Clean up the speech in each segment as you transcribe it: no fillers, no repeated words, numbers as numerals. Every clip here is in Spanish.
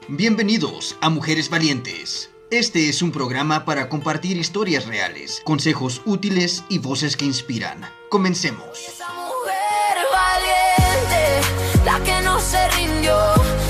Bienvenidos a Mujeres Valientes. Este es un programa para compartir historias reales, consejos útiles y voces que inspiran. Comencemos. Esa mujer valiente, la que no se rindió,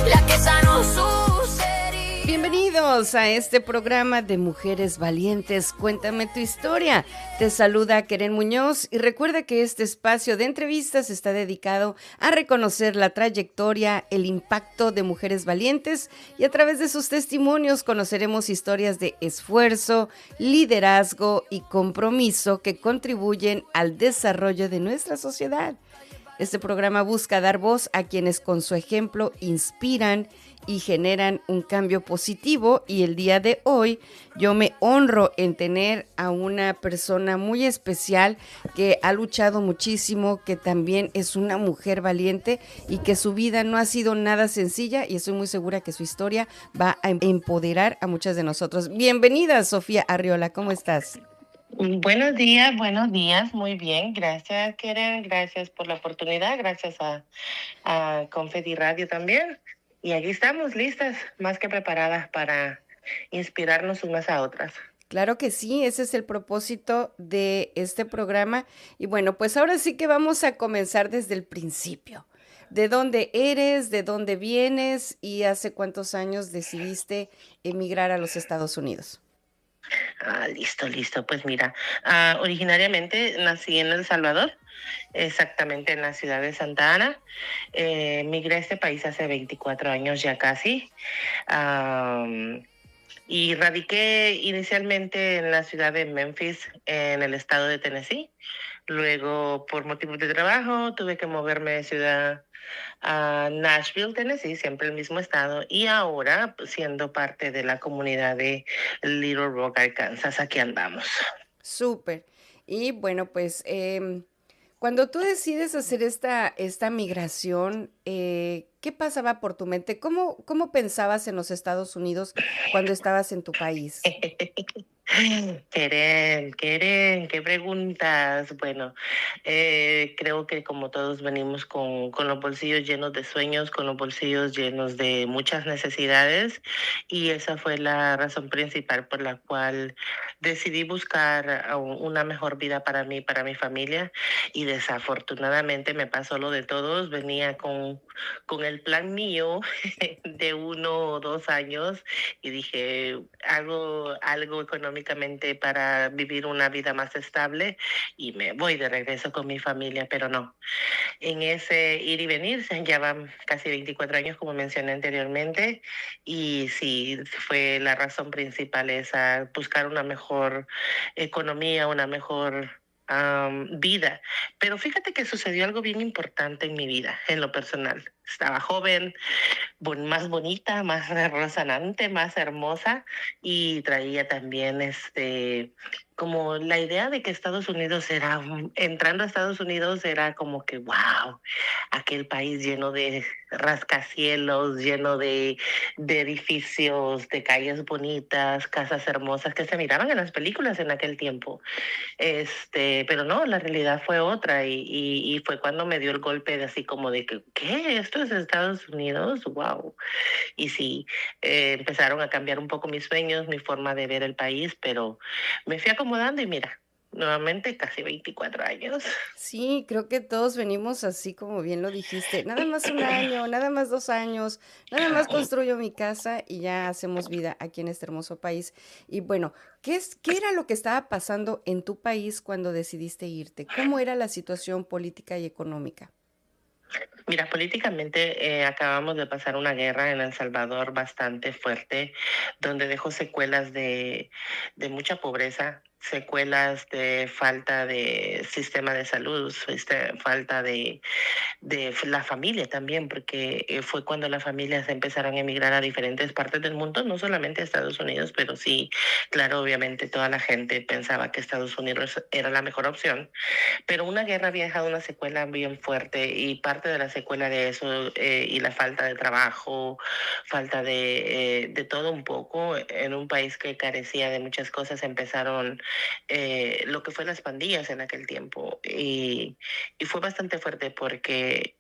la que sanó sus heridas. Bienvenidos a este programa de Mujeres Valientes. Cuéntame tu historia. Te saluda Keren Muñoz y recuerda que este espacio de entrevistas está dedicado a reconocer la trayectoria, el impacto de mujeres valientes y a través de sus testimonios conoceremos historias de esfuerzo, liderazgo y compromiso que contribuyen al desarrollo de nuestra sociedad. Este programa busca dar voz a quienes con su ejemplo inspiran y generan un cambio positivo, y el día de hoy yo me honro en tener a una persona muy especial que ha luchado muchísimo, que también es una mujer valiente y que su vida no ha sido nada sencilla, y estoy muy segura que su historia va a empoderar a muchas de nosotros. Bienvenida, Sofía Arriola, ¿cómo estás? Buenos días, muy bien, gracias Keren, gracias por la oportunidad, gracias a Confetti Radio también. Y aquí estamos listas, más que preparadas para inspirarnos unas a otras. Claro que sí, ese es el propósito de este programa. Y bueno, pues ahora sí que vamos a comenzar desde el principio. ¿De dónde eres? ¿De dónde vienes? ¿Y hace cuántos años decidiste emigrar a los Estados Unidos? Listo. Pues mira, originariamente nací en El Salvador, exactamente en la ciudad de Santa Ana. Migré a este país hace 24 años ya casi. Y radiqué inicialmente en la ciudad de Memphis, en el estado de Tennessee. Luego, por motivos de trabajo, tuve que moverme de ciudad a Nashville, Tennessee, siempre el mismo estado, y ahora pues, siendo parte de la comunidad de Little Rock, Arkansas, aquí andamos. Súper. Y bueno, pues cuando tú decides hacer esta migración, ¿qué pasaba por tu mente? ¿Cómo pensabas en los Estados Unidos cuando estabas en tu país? Keren, qué preguntas. Bueno, creo que como todos venimos con los bolsillos llenos de sueños, con los bolsillos llenos de muchas necesidades, y esa fue la razón principal por la cual decidí buscar una mejor vida para mí, para mi familia, y desafortunadamente me pasó lo de todos. Venía con el plan mío de 1 o 2 años y dije, hago algo económicamente para vivir una vida más estable y me voy de regreso con mi familia, pero no. En ese ir y venir ya van casi 24 años, como mencioné anteriormente, y sí, fue la razón principal esa, buscar una mejor economía, una mejor vida. Pero fíjate que sucedió algo bien importante en mi vida, en lo personal. Estaba joven, más bonita, más rozanante, más hermosa, y traía también como la idea de que Estados Unidos era, entrando a Estados Unidos era como que wow, aquel país lleno de rascacielos, lleno de edificios, de calles bonitas, casas hermosas que se miraban en las películas en aquel tiempo. Pero no, la realidad fue otra, y fue cuando me dio el golpe de así como de que, ¿qué? ¿Esto es Estados Unidos? ¡Wow! Y sí, empezaron a cambiar un poco mis sueños, mi forma de ver el país, pero me fui acomodando y mira, nuevamente casi 24 años. Sí, creo que todos venimos así como bien lo dijiste, nada más un año, nada más 2 años, nada más construyo mi casa y ya hacemos vida aquí en este hermoso país. Y bueno, ¿qué era lo que estaba pasando en tu país cuando decidiste irte? ¿Cómo era la situación política y económica? Mira, políticamente acabamos de pasar una guerra en El Salvador bastante fuerte, donde dejó secuelas de mucha pobreza, secuelas de falta de sistema de salud, falta de la familia también, porque fue cuando las familias empezaron a emigrar a diferentes partes del mundo, no solamente a Estados Unidos, pero sí, claro, obviamente toda la gente pensaba que Estados Unidos era la mejor opción, pero una guerra había dejado una secuela bien fuerte, y parte de la secuela de eso, y la falta de trabajo, falta de todo un poco, en un país que carecía de muchas cosas, empezaron lo que fue las pandillas en aquel tiempo, y fue bastante fuerte porque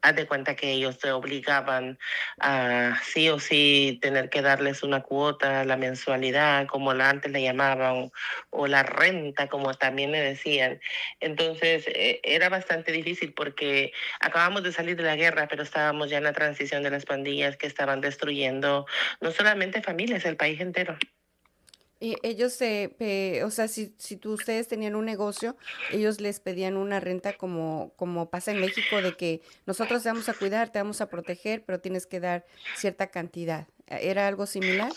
haz de cuenta que ellos te obligaban a sí o sí tener que darles una cuota, la mensualidad, como antes le llamaban, o la renta, como también le decían. Entonces, era bastante difícil porque acabamos de salir de la guerra, pero estábamos ya en la transición de las pandillas que estaban destruyendo no solamente familias, el país entero. Y ellos o sea, si ustedes tenían un negocio, ellos les pedían una renta como pasa en México, de que nosotros te vamos a cuidar, te vamos a proteger, pero tienes que dar cierta cantidad. ¿Era algo similar?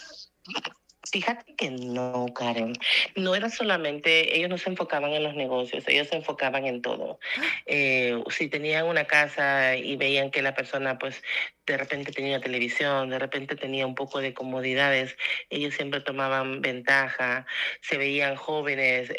Fíjate que no, Karen. No era solamente, ellos no se enfocaban en los negocios, ellos se enfocaban en todo. Si tenían una casa y veían que la persona, pues, de repente tenía televisión, de repente tenía un poco de comodidades, ellos siempre tomaban ventaja. Se veían jóvenes,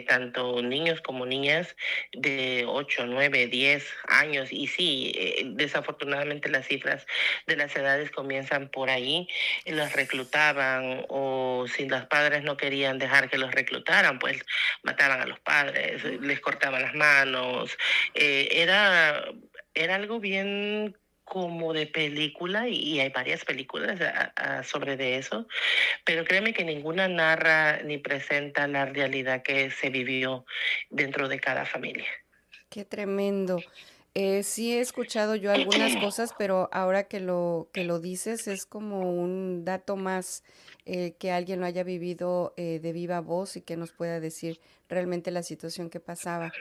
tanto niños como niñas de 8, 9, 10 años. Y sí, desafortunadamente las cifras de las edades comienzan por ahí, los reclutaban, o si los padres no querían dejar que los reclutaran, pues mataban a los padres, les cortaban las manos. Era algo bien como de película, y hay varias películas sobre de eso, pero créeme que ninguna narra ni presenta la realidad que se vivió dentro de cada familia. Qué tremendo. Sí he escuchado yo algunas cosas, pero ahora que lo dices es como un dato más, que alguien lo haya vivido de viva voz y que nos pueda decir realmente la situación que pasaba.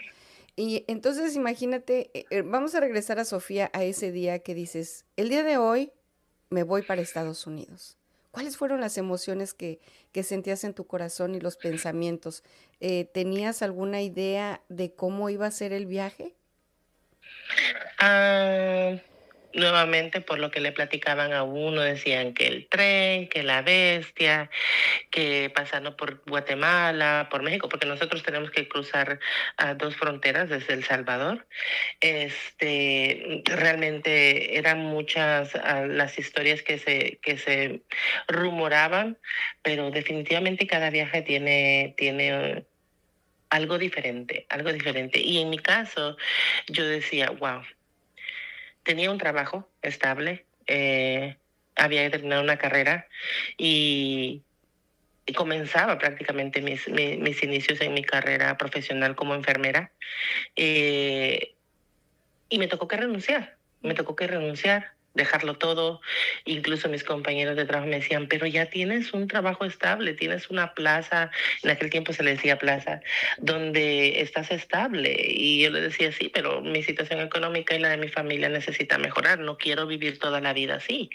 Y entonces imagínate, vamos a regresar a Sofía a ese día que dices, el día de hoy me voy para Estados Unidos. ¿Cuáles fueron las emociones que sentías en tu corazón y los pensamientos? ¿Tenías alguna idea de cómo iba a ser el viaje? Ah, nuevamente, por lo que le platicaban a uno, decían que el tren, que la bestia, que pasando por Guatemala, por México, porque nosotros tenemos que cruzar dos fronteras desde El Salvador. Realmente eran muchas las historias que se rumoraban, pero definitivamente cada viaje tiene algo diferente, algo diferente. Y en mi caso, yo decía, wow, tenía un trabajo estable, había terminado una carrera, y comenzaba prácticamente mis inicios en mi carrera profesional como enfermera. eh, y me tocó que renunciar, dejarlo todo. Incluso mis compañeros de trabajo me decían, pero ya tienes un trabajo estable, tienes una plaza, en aquel tiempo se le decía plaza, donde estás estable. Y yo les decía, sí, pero mi situación económica y la de mi familia necesita mejorar, no quiero vivir toda la vida así,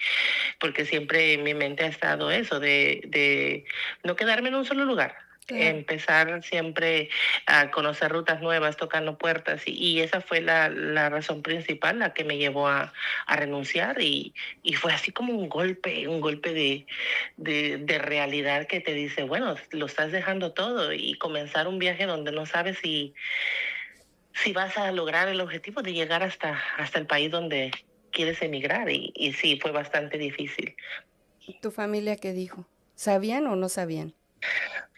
porque siempre en mi mente ha estado eso de no quedarme en un solo lugar. Claro. Empezar siempre a conocer rutas nuevas, tocando puertas, y esa fue la razón principal, la que me llevó a renunciar, y fue así como un golpe de realidad que te dice, bueno, lo estás dejando todo y comenzar un viaje donde no sabes si vas a lograr el objetivo de llegar hasta el país donde quieres emigrar, y sí, fue bastante difícil. ¿Tu familia qué dijo? ¿Sabían o no sabían?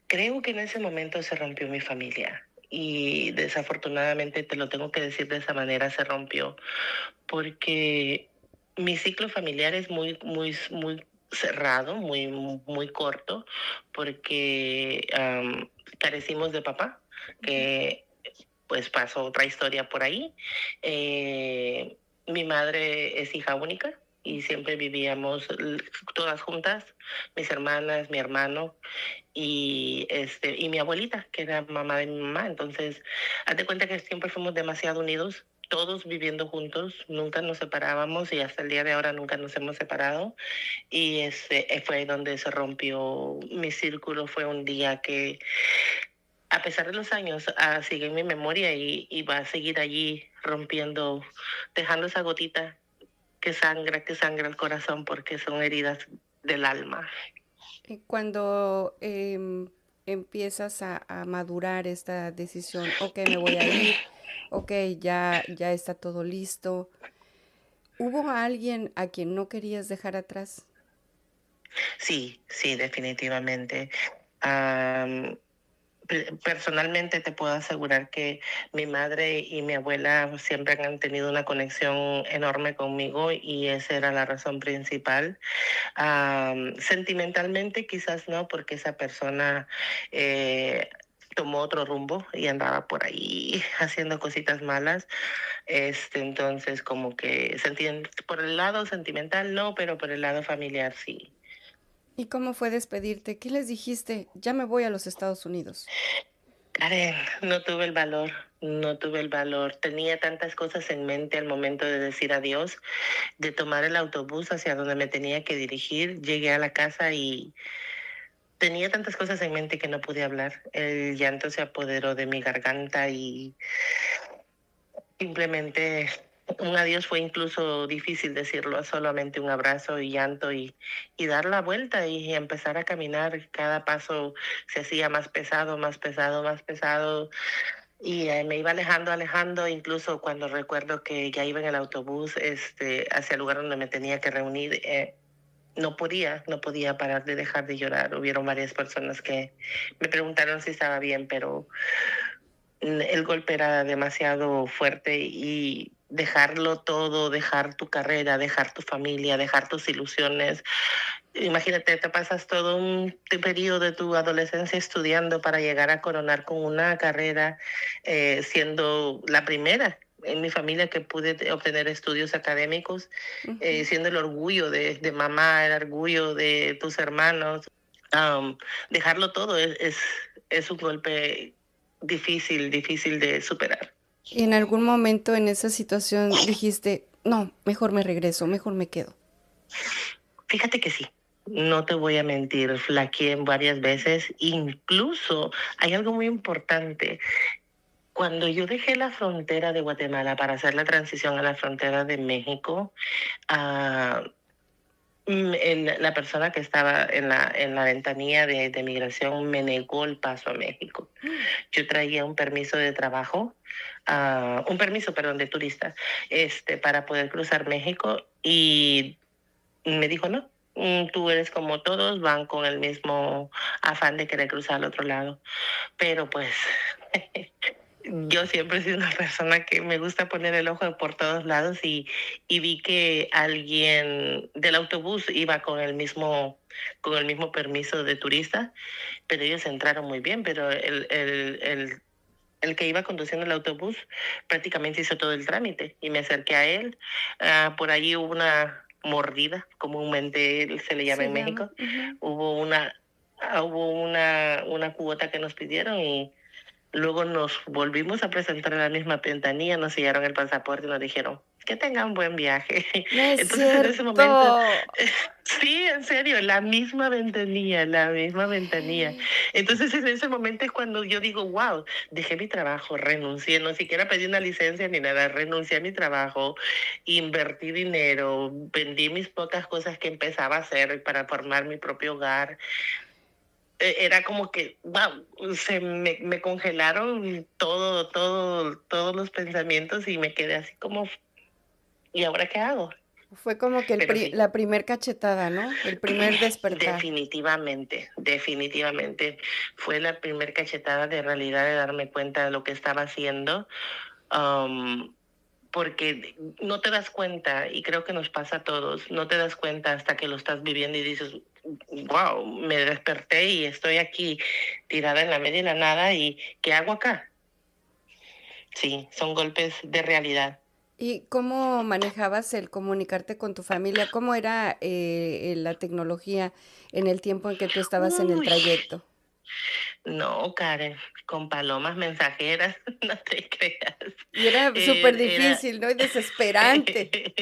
Creo que en ese momento se rompió mi familia, y desafortunadamente te lo tengo que decir de esa manera, se rompió porque mi ciclo familiar es muy, muy, muy cerrado, muy, muy corto, porque carecimos de papá, que pues pasó otra historia por ahí. Mi madre es hija única y siempre vivíamos todas juntas, mis hermanas, mi hermano y mi abuelita, que era mamá de mi mamá. Entonces, hazte cuenta que siempre fuimos demasiado unidos, todos viviendo juntos, nunca nos separábamos, y hasta el día de ahora nunca nos hemos separado. Y fue ahí donde se rompió mi círculo. Fue un día que, a pesar de los años, sigue en mi memoria, y va a seguir allí rompiendo, dejando esa gotita que sangra el corazón, porque son heridas del alma. Cuando empiezas a madurar esta decisión, ok, me voy a ir, ok, ya está todo listo. ¿Hubo alguien a quien no querías dejar atrás? Sí, sí, definitivamente. Am, Personalmente te puedo asegurar que mi madre y mi abuela siempre han tenido una conexión enorme conmigo y esa era la razón principal. Sentimentalmente quizás no, porque esa persona tomó otro rumbo y andaba por ahí haciendo cositas malas. Entonces como que por el lado sentimental no, pero por el lado familiar sí. ¿Y cómo fue despedirte? ¿Qué les dijiste? Ya me voy a los Estados Unidos. Karen, no tuve el valor, no tuve el valor. Tenía tantas cosas en mente al momento de decir adiós, de tomar el autobús hacia donde me tenía que dirigir. Llegué a la casa y tenía tantas cosas en mente que no pude hablar. El llanto se apoderó de mi garganta y simplemente un adiós fue incluso difícil decirlo, solamente un abrazo y llanto y dar la vuelta y empezar a caminar. Cada paso se hacía más pesado, más pesado, más pesado. Y me iba alejando, alejando, incluso cuando recuerdo que ya iba en el autobús hacia el lugar donde me tenía que reunir, no podía parar de dejar de llorar. Hubieron varias personas que me preguntaron si estaba bien, pero el golpe era demasiado fuerte y dejarlo todo, dejar tu carrera, dejar tu familia, dejar tus ilusiones. Imagínate, te pasas todo un periodo de tu adolescencia estudiando para llegar a coronar con una carrera, siendo la primera en mi familia que pude obtener estudios académicos, siendo el orgullo de mamá, el orgullo de tus hermanos. Dejarlo todo es un golpe difícil, difícil de superar. ¿Y en algún momento en esa situación dijiste, no, mejor me regreso, mejor me quedo? Fíjate que sí. No te voy a mentir, flaqueé varias veces. Incluso hay algo muy importante. Cuando yo dejé la frontera de Guatemala para hacer la transición a la frontera de México, ah, la persona que estaba en la ventanilla de migración me negó el paso a México. Yo traía un permiso de trabajo, un permiso, perdón, de turista, para poder cruzar México y me dijo no. Tú eres como todos, van con el mismo afán de querer cruzar al otro lado. Pero pues yo siempre he sido una persona que me gusta poner el ojo por todos lados y vi que alguien del autobús iba con el mismo permiso de turista, pero ellos entraron muy bien, pero el que iba conduciendo el autobús prácticamente hizo todo el trámite y me acerqué a él. Por allí hubo una mordida, comúnmente se le llama Se en llama. México. Hubo una cuota que nos pidieron y luego nos volvimos a presentar en la misma ventanilla, nos sellaron el pasaporte y nos dijeron que tengan buen viaje. No es Entonces en ese momento, cierto. sí, en serio, la misma ventanilla, la misma ventanilla. Entonces en ese momento es cuando yo digo, wow, dejé mi trabajo, renuncié, no siquiera pedí una licencia ni nada, renuncié a mi trabajo, invertí dinero, vendí mis pocas cosas que empezaba a hacer para formar mi propio hogar. Era como que, wow, me congelaron todos los pensamientos y me quedé así como, ¿y ahora qué hago? Fue como que Pero sí, la primer cachetada, ¿no? El primer despertar. definitivamente, definitivamente fue la primer cachetada de realidad de darme cuenta de lo que estaba haciendo. um, Porque no te das cuenta, y creo que nos pasa a todos, no te das cuenta hasta que lo estás viviendo y dices, wow, me desperté y estoy aquí tirada en la media de la nada y ¿qué hago acá? Sí, son golpes de realidad. ¿Y cómo manejabas el comunicarte con tu familia? ¿Cómo era la tecnología en el tiempo en que tú estabas en el Uy, trayecto? no, Karen, con palomas mensajeras, no te creas. Y era súper Era. difícil, ¿no? Y desesperante.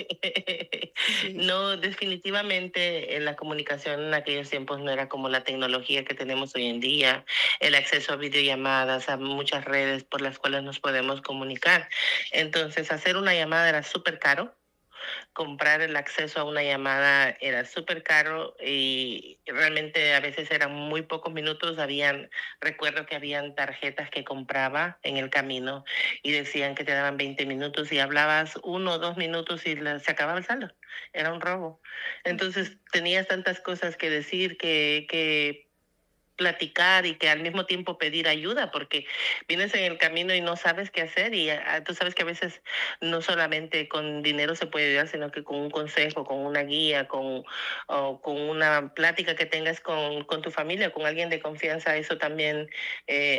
Sí. No, definitivamente la comunicación en aquellos tiempos no era como la tecnología que tenemos hoy en día, el acceso a videollamadas, a muchas redes por las cuales nos podemos comunicar. Entonces, hacer una llamada era súper caro. Comprar el acceso a una llamada era súper caro y realmente a veces eran muy pocos minutos. Recuerdo que habían tarjetas que compraba en el camino y decían que te daban 20 minutos y hablabas 1 o 2 minutos y se acababa el saldo. Era un robo. Entonces tenías tantas cosas que decir que platicar y que al mismo tiempo pedir ayuda, porque vienes en el camino y no sabes qué hacer y tú sabes que a veces no solamente con dinero se puede ayudar, sino que con un consejo, con una guía, o con una plática que tengas con tu familia, con alguien de confianza, eso también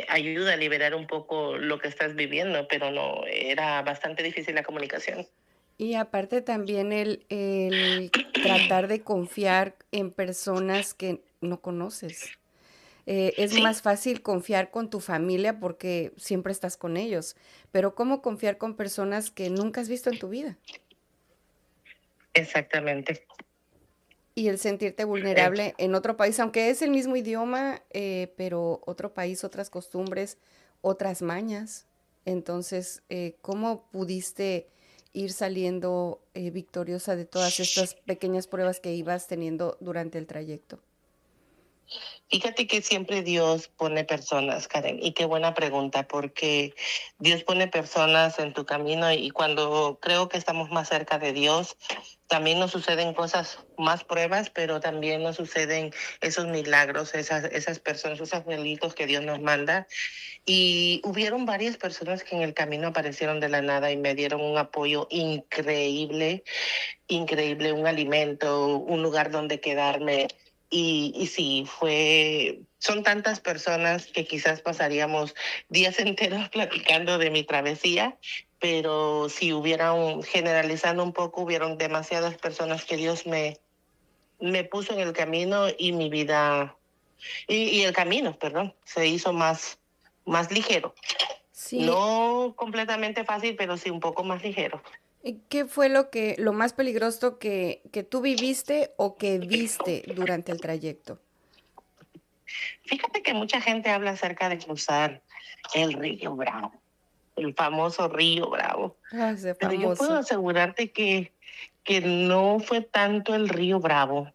ayuda a liberar un poco lo que estás viviendo, pero no, era bastante difícil la comunicación. Y aparte también el tratar de confiar en personas que no conoces. Es Sí, más fácil confiar con tu familia porque siempre estás con ellos, pero ¿cómo confiar con personas que nunca has visto en tu vida? exactamente. Y el sentirte Eh, vulnerable en otro país, aunque es el mismo idioma, pero otro país, otras costumbres, otras mañas. Entonces, ¿cómo pudiste ir saliendo victoriosa de todas estas pequeñas pruebas que ibas teniendo durante el trayecto? Fíjate que siempre Dios pone personas, Karen, y qué buena pregunta, porque Dios pone personas en tu camino y cuando creo que estamos más cerca de Dios, también nos suceden cosas, más pruebas, pero también nos suceden esos milagros, esas personas, esos angelitos que Dios nos manda. Y hubieron varias personas que en el camino aparecieron de la nada y me dieron un apoyo increíble, increíble, un alimento, un lugar donde quedarme. Y sí, son tantas personas que quizás pasaríamos días enteros platicando de mi travesía, pero si generalizando un poco, hubieron demasiadas personas que Dios me puso en el camino y mi vida, y el camino, perdón, se hizo más ligero. Sí, No completamente fácil, pero sí un poco más ligero. ¿y qué fue lo más peligroso que tú viviste o que viste durante el trayecto? Fíjate que mucha gente habla acerca de cruzar el río Bravo, el famoso río Bravo, Ah, ese pero yo puedo famoso. asegurarte que no fue tanto el río Bravo.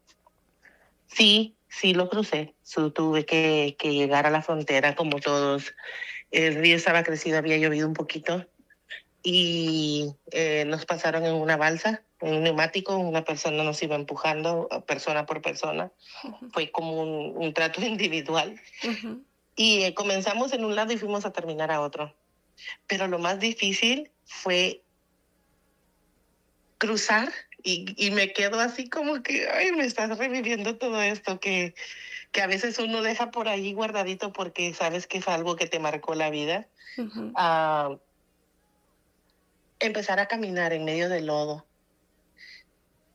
Sí, sí lo crucé, tuve que llegar a la frontera como todos. El río estaba crecido, había llovido un poquito y nos pasaron en una balsa, en un neumático, una persona nos iba empujando, persona por persona. Ujú, Fue como un trato individual. ujú. Y comenzamos en un lado y fuimos a terminar a otro. Pero lo más difícil fue cruzar y me quedo así como que, ay, me estás reviviendo todo esto que a veces uno deja por ahí guardadito porque sabes que es algo que te marcó la vida. Ujú. Ah, empezar a caminar en medio del lodo.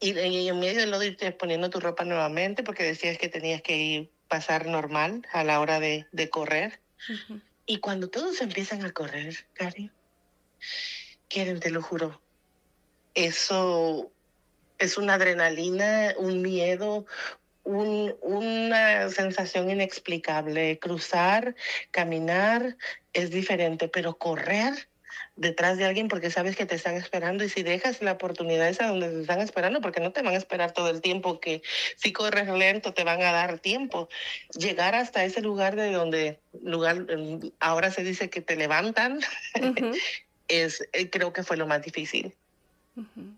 Y en medio del lodo irte poniendo tu ropa nuevamente porque decías que tenías que ir pasar normal a la hora de correr. Ujú. Y cuando todos empiezan a correr, Cari, quieren, te lo juro, eso es una adrenalina, un miedo, una sensación inexplicable. Cruzar, caminar es diferente, pero correr detrás de alguien porque sabes que te están esperando y si dejas la oportunidad esa donde te están esperando, porque no te van a esperar todo el tiempo, que si corres lento te van a dar tiempo. Llegar hasta ese lugar ahora se dice que te levantan, Ujú, creo que fue lo más difícil. ujú.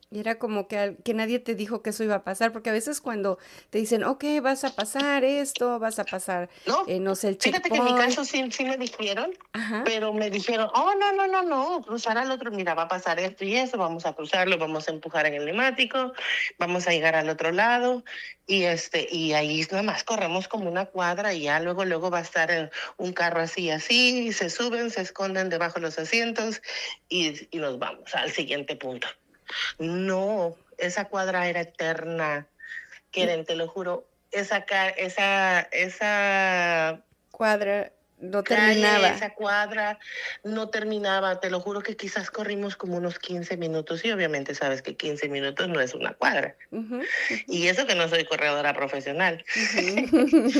Y era como que, que nadie te dijo que eso iba a pasar, porque a veces cuando te dicen, ok, vas a pasar esto, vas a pasar, No, no sé, el fíjate que en mi checkpoint. caso sí me dijeron, Ajá. pero me dijeron, oh, no, cruzar al otro, mira, va a pasar esto y eso, vamos a cruzarlo, vamos a empujar en el neumático, vamos a llegar al otro lado y ahí nada más corremos como una cuadra y ya luego va a estar un carro así, y se suben, se esconden debajo de los asientos y nos vamos al siguiente punto. No, esa cuadra era eterna, Y Keren, te lo juro, esa cuadra no calle, terminaba. esa cuadra no terminaba. Te lo juro que quizás corrimos como unos 15 minutos y obviamente sabes que 15 minutos no es una cuadra. Ujú, ujú, Y eso que no soy corredora profesional. ujú.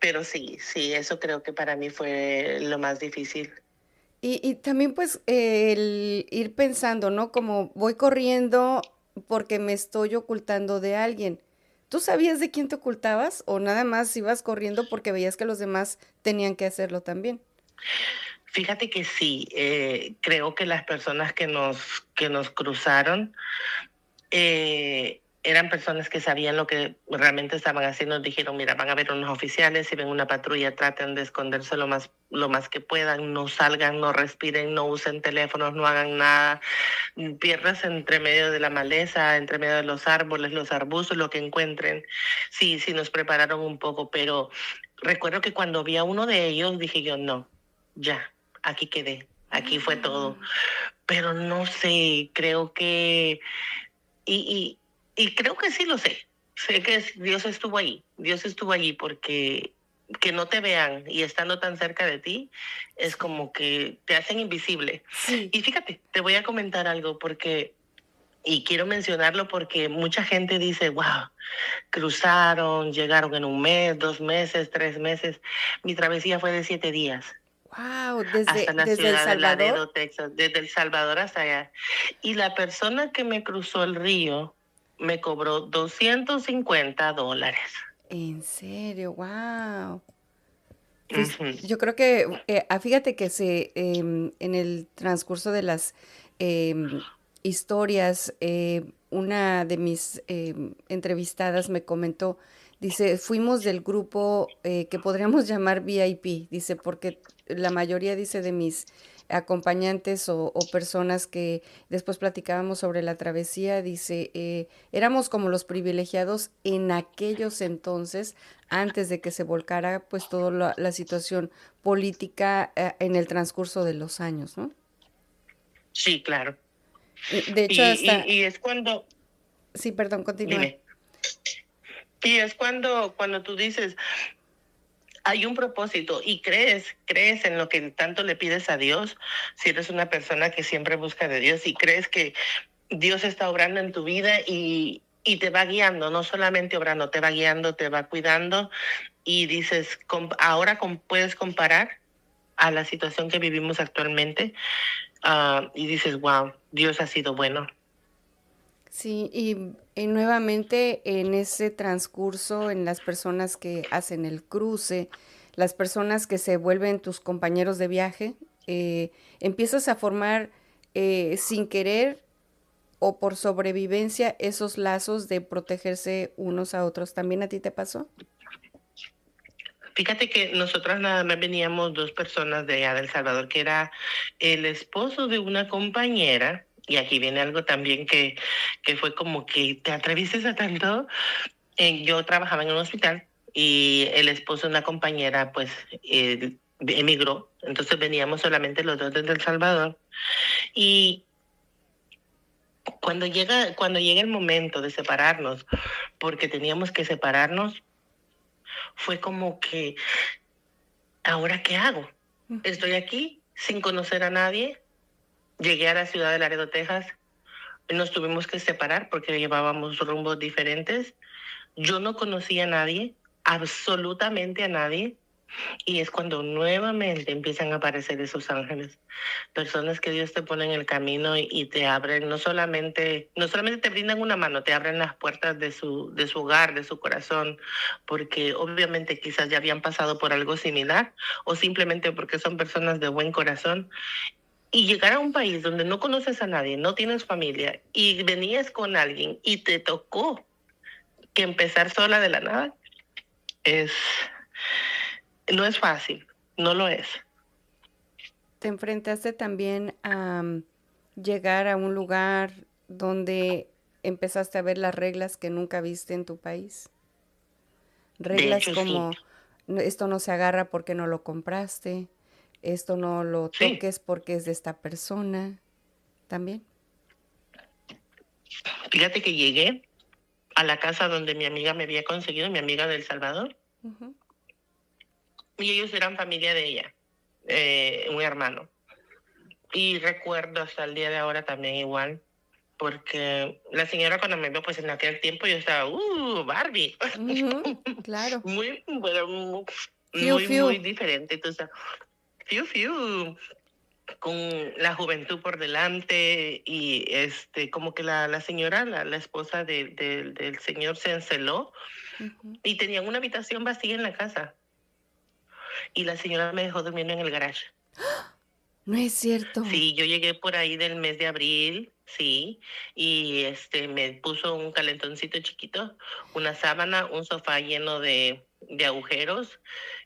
Pero sí, eso creo que para mí fue lo más difícil. Y también pues el ir pensando, ¿no? Como voy corriendo porque me estoy ocultando de alguien. ¿Tú sabías de quién te ocultabas o nada más ibas corriendo porque veías que los demás tenían que hacerlo también? Fíjate que sí, creo que las personas que nos cruzaron, eran personas que sabían lo que realmente estaban haciendo. Dijeron, mira, van a haber unos oficiales, si ven una patrulla, traten de esconderse lo más que puedan, no salgan, no respiren, no usen teléfonos, no hagan nada, pierdas entre medio de la maleza, entre medio de los árboles, los arbustos, lo que encuentren. Sí, sí nos prepararon un poco, pero recuerdo que cuando vi a uno de ellos, dije yo, no, ya, aquí quedé, aquí fue todo. Pero no sé, creo que... Y, y creo que sí lo sé. Sé que Dios estuvo allí porque que no te vean y estando tan cerca de ti es como que te hacen invisible. Sí. Y fíjate, te voy a comentar algo porque, y quiero mencionarlo porque mucha gente dice, wow, cruzaron, llegaron en un mes, 2 meses, 3 meses. Mi travesía fue de 7 días Wow, hasta la desde El ciudad de Salvador. Laredo, Texas, desde El Salvador hasta allá. Y la persona que me cruzó el río me cobró $250. En serio, wow. Pues Ujú. yo creo que, fíjate que en el transcurso de las em, historias, una de mis entrevistadas me comentó, dice, fuimos del grupo que podríamos llamar VIP, dice, porque la mayoría, dice, de mis acompañantes o personas que después platicábamos sobre la travesía, dice, éramos como los privilegiados en aquellos entonces antes de que se volcara pues toda la situación política en el transcurso de los años, ¿no? Sí, claro. De hecho, hasta, Y es cuando, sí, perdón, continúa. dime, y es cuando tú dices, hay un propósito y crees en lo que tanto le pides a Dios, si eres una persona que siempre busca de Dios y crees que Dios está obrando en tu vida y te va guiando, no solamente obrando, te va guiando, te va cuidando y dices, ahora puedes comparar a la situación que vivimos actualmente y dices, wow, Dios ha sido bueno. Sí, y nuevamente en ese transcurso, en las personas que hacen el cruce, las personas que se vuelven tus compañeros de viaje, empiezas a formar sin querer o por sobrevivencia esos lazos de protegerse unos a otros. ¿También a ti te pasó? Fíjate que nosotros nada más veníamos 2 personas de allá de El Salvador, que era el esposo de una compañera, y aquí viene algo también que fue como que te atreviste a tanto. Yo trabajaba en un hospital y el esposo de una compañera pues emigró, entonces veníamos solamente los dos desde El Salvador. Y cuando llega el momento de separarnos, porque teníamos que separarnos, fue como que, ¿ahora qué hago? Estoy aquí sin conocer a nadie. Llegué a la ciudad de Laredo, Texas. Nos tuvimos que separar porque llevábamos rumbos diferentes. Yo no conocía a nadie, absolutamente a nadie. Y es cuando nuevamente empiezan a aparecer esos ángeles, personas que Dios te pone en el camino y te abren, no solamente te brindan una mano, te abren las puertas de su hogar, de su corazón, porque obviamente quizás ya habían pasado por algo similar o simplemente porque son personas de buen corazón. Y llegar a un país donde no conoces a nadie, no tienes familia y venías con alguien y te tocó que empezar sola de la nada, es no es fácil, no lo es. ¿Te enfrentaste también a llegar a un lugar donde empezaste a ver las reglas que nunca viste en tu país? De Reglas hecho, sí, como esto no se agarra porque no lo compraste, esto no lo sí. toques porque es de esta persona, también. Fíjate que llegué a la casa donde mi amiga me había conseguido, mi amiga de El Salvador, Ujú. y ellos eran familia de ella, un hermano. Y recuerdo hasta el día de ahora también igual, porque la señora cuando me vio, pues en aquel tiempo yo estaba, Barbie, Ujú, claro. muy, bueno, muy, Fiu, muy fiu. diferente. Entonces, fiu, fiu, con la juventud por delante y como que la señora, la esposa del señor se enceló Ujú. y tenían una habitación vacía en la casa y la señora me dejó durmiendo en el garage. No es cierto. Sí, yo llegué por ahí del mes de abril, sí, y me puso un calentoncito chiquito, una sábana, un sofá lleno de agujeros,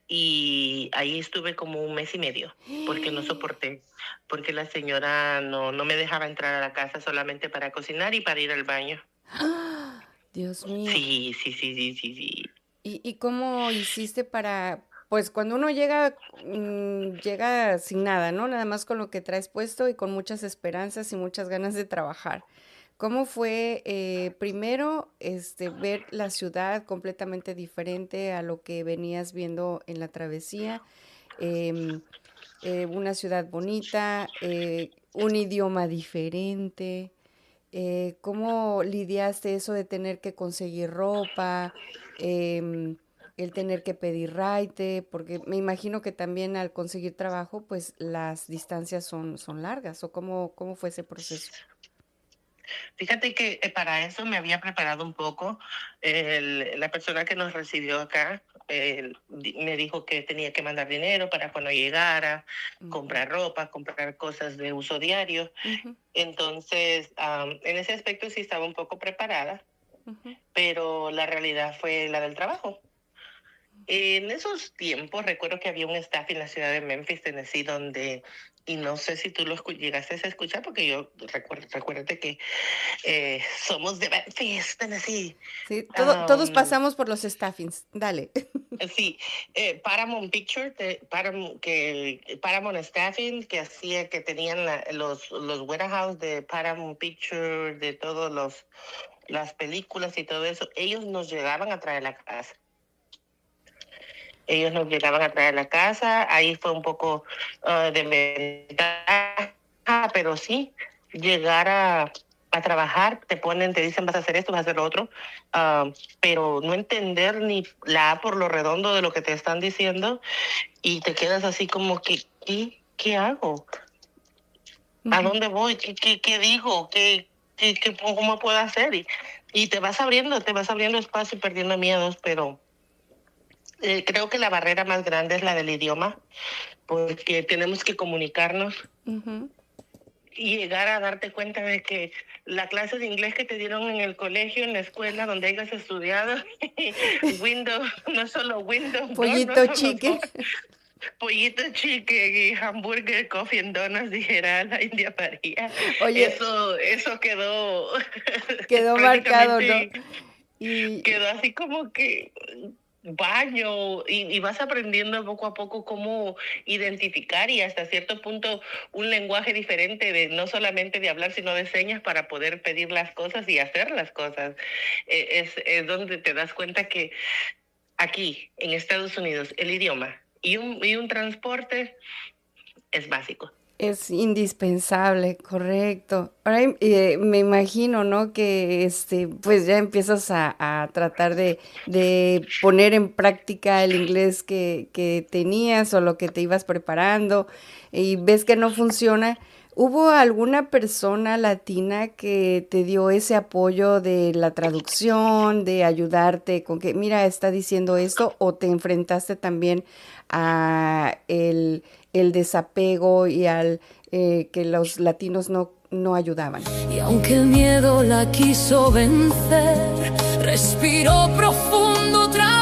y ahí estuve como un mes y medio, porque no soporté, porque la señora no me dejaba entrar a la casa solamente para cocinar y para ir al baño. ¡Ah! Dios mío. Sí, sí, sí, sí, sí, sí. ¿Y cómo hiciste para, pues cuando uno llega, llega sin nada, ¿no? Nada más con lo que traes puesto y con muchas esperanzas y muchas ganas de trabajar. ¿Cómo fue primero ver la ciudad completamente diferente a lo que venías viendo en la travesía? Em, una ciudad bonita, un idioma diferente. ¿Cómo lidiaste eso de tener que conseguir ropa, em, el tener que pedir raite? Porque me imagino que también al conseguir trabajo, pues las distancias son largas. ¿O cómo fue ese proceso? Fíjate que para eso me había preparado un poco. La persona que nos recibió acá me dijo que tenía que mandar dinero para cuando llegara, Ujú, comprar ropa, comprar cosas de uso diario. ujú, Entonces, en ese aspecto sí estaba un poco preparada, ujú, pero la realidad fue la del trabajo. En esos tiempos recuerdo que había un staff en la ciudad de Memphis, Tennessee, y no sé si tú llegaste a escuchar, porque yo recuérdate que somos de Memphis, Tennessee. sí, todos Um, pasamos por los staffings. Dale. sí, Paramount Picture, Paramount Staffing, que hacía que tenían los warehouse de Paramount Picture, de todos las películas y todo eso, ellos nos llegaban a traer a la casa. Ellos nos llegaban a traer a la casa, ahí fue un poco de ventaja, pero sí, llegar a trabajar, te dicen vas a hacer esto, vas a hacer lo otro, pero no entender ni la A por lo redondo de lo que te están diciendo y te quedas así como que, ¿qué hago? ¿A Ujú. dónde voy? ¿Qué digo? ¿Cómo puedo hacer? Y te vas abriendo espacio y perdiendo miedos, pero creo que la barrera más grande es la del idioma, porque tenemos que comunicarnos Ujú. y llegar a darte cuenta de que la clase de inglés que te dieron en el colegio, en la escuela donde hayas estudiado, Windows, no solo Windows 2, no Pollito solo chicken. 2, pollito chicken y hamburger, coffee and donuts, dijera la India María. Oye, Eso quedó quedó marcado, ¿no? prácticamente, Y quedó así como que baño y vas aprendiendo poco a poco cómo identificar y hasta cierto punto un lenguaje diferente de no solamente de hablar sino de señas para poder pedir las cosas y hacer las cosas. Es donde te das cuenta que aquí en Estados Unidos el idioma y un transporte es básico. es indispensable, correcto. Ahora me imagino, ¿no? Que pues ya empiezas a tratar de poner en práctica el inglés que tenías o lo que te ibas preparando y ves que no funciona. ¿Hubo alguna persona latina que te dio ese apoyo de la traducción, de ayudarte con que, mira, está diciendo esto, o te enfrentaste también a el desapego y al que los latinos no ayudaban? Y aunque el miedo la quiso vencer, respiró profundo otra